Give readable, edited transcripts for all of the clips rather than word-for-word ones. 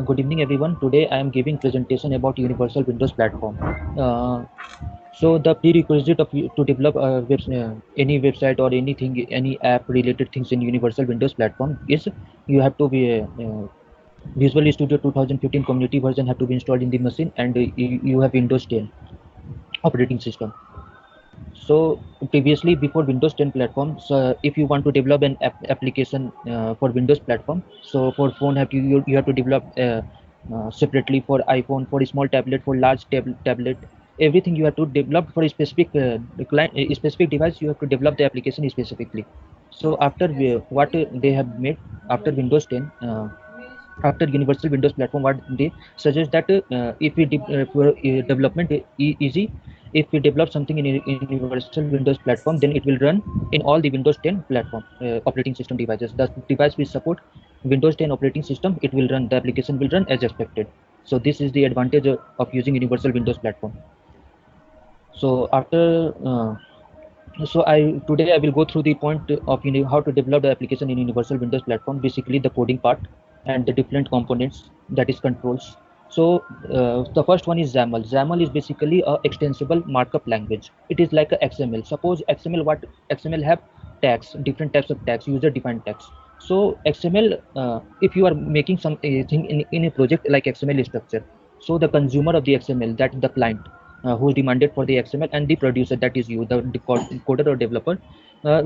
Good evening, everyone. Today I am giving presentation about Universal Windows Platform. Uh, so the prerequisite of to develop any website or anything, any app related things in Universal Windows Platform is you have to be Visual Studio 2015 community version have to be installed in the machine, and you have Windows 10 operating system. So previously, before Windows 10 platform, so if you want to develop an application for Windows platform, so for phone you have to develop separately for iPhone, for a small tablet, for large tablet. Everything you have to develop for a specific client, a specific device. You have to develop the application specifically. So after what they have made after Windows 10. After Universal Windows Platform, what they suggest that if we for development easy, if we develop something in Universal Windows Platform, then it will run in all the Windows 10 platform operating system devices. The device will support Windows 10 operating system. It will run, the application will run as expected. So this is the advantage of using Universal Windows Platform. So after so I today I will go through the point of how to develop the application in Universal Windows Platform, basically the coding part and the different components, that is controls. So the first one is XAML. XAML is basically a extensible markup language. It is like a XML. Suppose XML, what XML have tags, different types of tags, user defined tags. So XML, if you are making something in a project like XML structure, so the consumer of the XML, that the client who is demanded for the XML, and the producer, that is you, the coder or developer,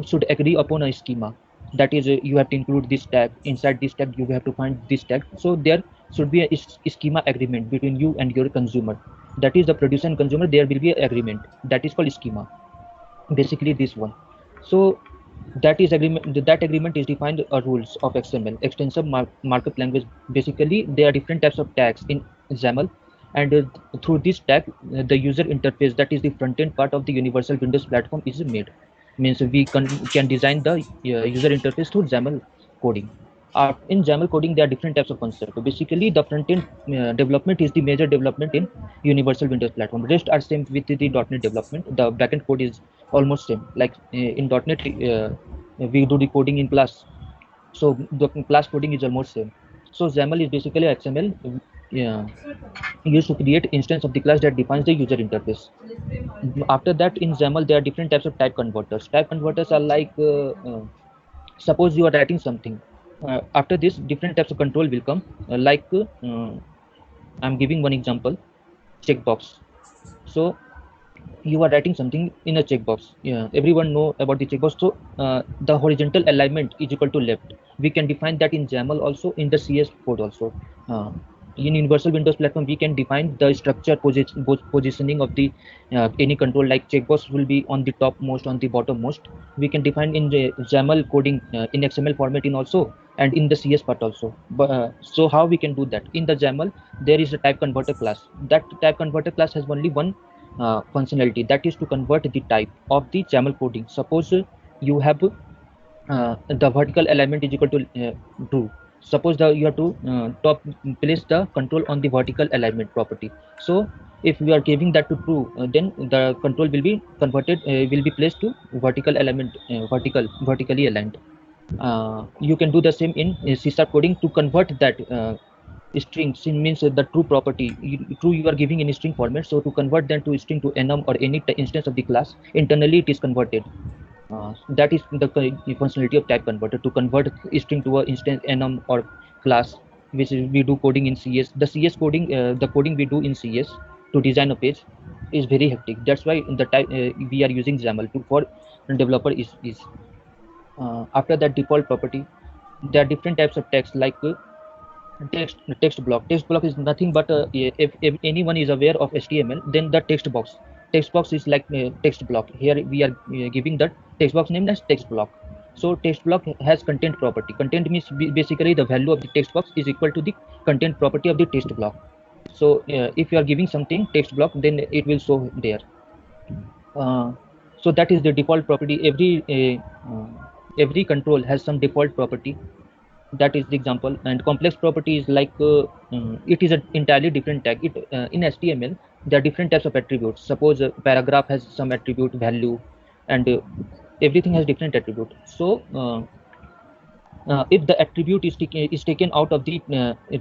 should agree upon a schema. That is, you have to include this tag. Inside this tag, you have to find this tag. So there should be a schema agreement between you and your consumer. That is the producer and consumer. There will be an agreement. That is called schema. Basically, this one. So that is agreement. That agreement is defined rules of XML, extensive markup language. Basically, there are different types of tags in XAML, and through this tag, the user interface, that is the front end part of the Universal Windows Platform, is made. Means we can design the user interface through XAML coding. In XAML coding, there are different types of concepts. Basically, the front end development is the major development in Universal Windows Platform. Rest are same with the .NET development. The backend code is almost same. Like in .NET, we do the coding in class, so the class coding is almost same. So XAML is basically XML yeah, used to create instance of the class that defines the user interface. After that, in XAML, there are different types of type converters. Type converters are like suppose you are writing something. After this, different types of control will come. I'm giving one example: checkbox. So you are writing something in a checkbox. Yeah, everyone know about the checkbox. So the horizontal alignment is equal to left. We can define that in XAML also, in the CS code also. Uh, in Universal Windows Platform, we can define the structure positioning of the any control, like checkbox will be on the topmost, on the bottommost. We can define in the XAML coding in XML format in also, and in the CS part also. But so how we can do that? In the XAML, there is a type converter class. That type converter class has only one functionality, that is to convert the type of the XAML coding. Suppose you have the vertical alignment is equal to true. Suppose you have to top place the control on the vertical alignment property. So if we are giving that to true, then the control will be converted, will be placed to vertical alignment, vertically aligned. You can do the same in C# coding to convert that string. Means the true property, true you are giving in string format. So to convert them to string, to enum or any instance of the class, internally it is converted. That is the functionality of type converter, to convert string to a instance, enum or class, which we do coding in CS. The CS coding, the coding we do in CS to design a page is very hectic. That's why the type we are using XAML to for developer is after that default property. There are different types of text, like text block is nothing but if anyone is aware of HTML, then the text box is like text block. Here we are giving that text box name as text block. So text block has content property. Content means basically the value of the text box is equal to the content property of the text block. So if you are giving something text block, then it will show there. uh, so that is the default property. Every control has some default property. That is the example. And complex property is like it is an entirely different tag. It in HTML, there are different types of attributes. Suppose a paragraph has some attribute value, and everything has different attribute. So if the attribute is taken out of the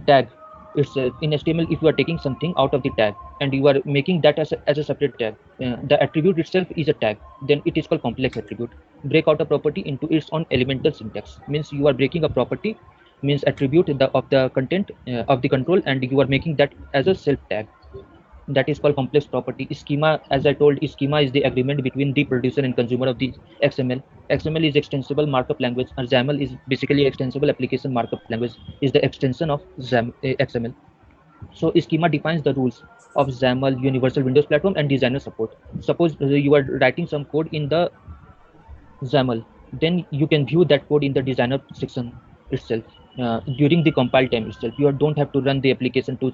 tag, It's in HTML, if you are taking something out of the tag and you are making that as a separate tag, the attribute itself is a tag, then it is called complex attribute. Break out a property into its own elemental syntax means you are breaking a property, means attribute of the content of the control, and you are making that as a self tag. That is called complex property. Schema, as I told, schema is the agreement between the producer and consumer of the XML. XML is extensible markup language, and XAML is basically extensible application markup language, is the extension of XML. So schema defines the rules of XAML, Universal Windows Platform, and designer support. Suppose you are writing some code in the XAML, then you can view that code in the designer section itself during the compile time itself. You don't have to run the application to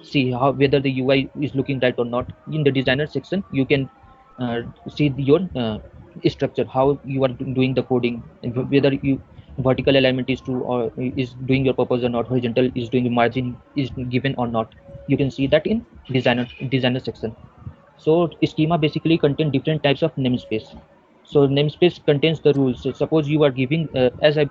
see how whether the UI is looking right or not. In the designer section, you can see your structure, how you are doing the coding, and whether you vertical alignment is true or is doing your purpose or not, horizontal is doing margin is given or not. You can see that in designer section. So schema basically contain different types of namespace. So namespace contains the rules. So suppose you are giving, as I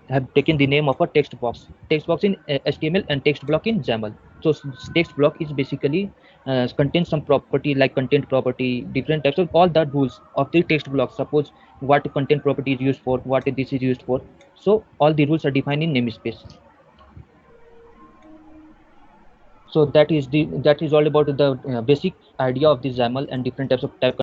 have taken the name of a text box in HTML and text block in XAML. So text block is basically contains some property like content property, different types of all the rules of the text block. Suppose what content property is used for, what this is used for. So all the rules are defined in namespace. So that is all about the basic idea of the XAML and different types of type